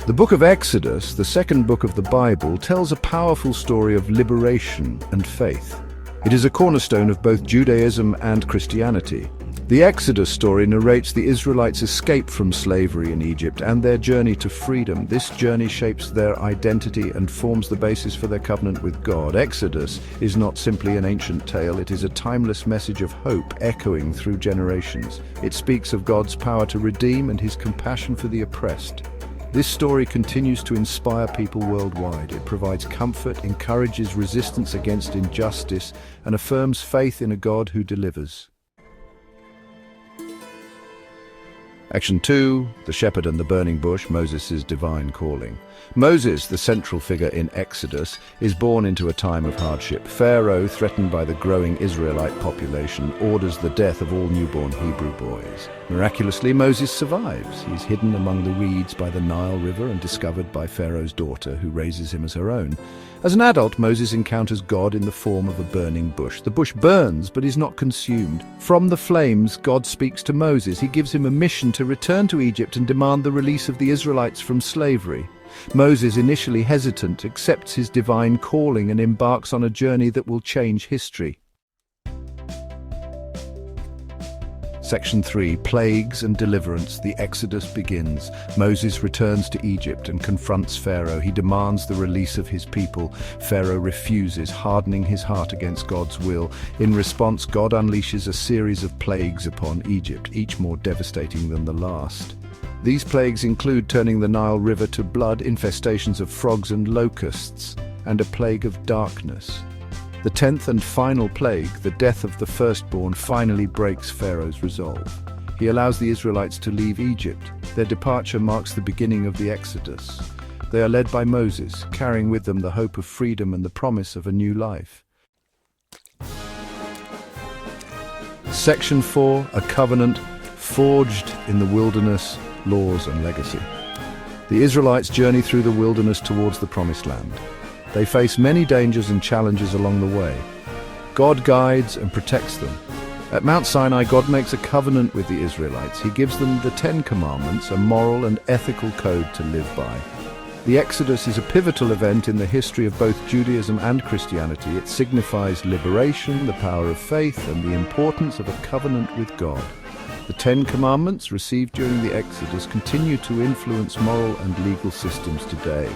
The book of Exodus, the second book of the Bible, tells a powerful story of liberation and faith. It is a cornerstone of both Judaism and Christianity. The Exodus story narrates the Israelites' escape from slavery in Egypt and their journey to freedom. This journey shapes their identity and forms the basis for their covenant with God. Exodus is not simply an ancient tale, it is a timeless message of hope echoing through generations. It speaks of God's power to redeem and his compassion for the oppressed. This story continues to inspire people worldwide. It provides comfort, encourages resistance against injustice, and affirms faith in a God who delivers. Action 2, The Shepherd and the Burning Bush, Moses' divine calling. Moses, the central figure in Exodus, is born into a time of hardship. Pharaoh, threatened by the growing Israelite population, orders the death of all newborn Hebrew boys. Miraculously, Moses survives. He's hidden among the reeds by the Nile River and discovered by Pharaoh's daughter, who raises him as her own. As an adult, Moses encounters God in the form of a burning bush. The bush burns, but is not consumed. From the flames, God speaks to Moses. He gives him a mission to return to Egypt and demand the release of the Israelites from slavery. Moses, initially hesitant, accepts his divine calling and embarks on a journey that will change history. Section 3, Plagues and Deliverance. The Exodus begins. Moses returns to Egypt and confronts Pharaoh. He demands the release of his people. Pharaoh refuses, hardening his heart against God's will. In response, God unleashes a series of plagues upon Egypt, each more devastating than the last. These plagues include turning the Nile River to blood, infestations of frogs and locusts, and a plague of darkness. The 10th and final plague, the death of the firstborn, finally breaks Pharaoh's resolve. He allows the Israelites to leave Egypt. Their departure marks the beginning of the Exodus. They are led by Moses, carrying with them the hope of freedom and the promise of a new life. Section 4, A Covenant Forged in the Wilderness, Laws and Legacy. The Israelites journey through the wilderness towards the Promised Land. They face many dangers and challenges along the way. God guides and protects them. At Mount Sinai, God makes a covenant with the Israelites. He gives them the 10 Commandments, a moral and ethical code to live by. The Exodus is a pivotal event in the history of both Judaism and Christianity. It signifies liberation, the power of faith, and the importance of a covenant with God. The 10 Commandments, received during the Exodus, continue to influence moral and legal systems today.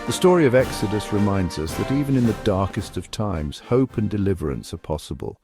The story of Exodus reminds us that even in the darkest of times, hope and deliverance are possible.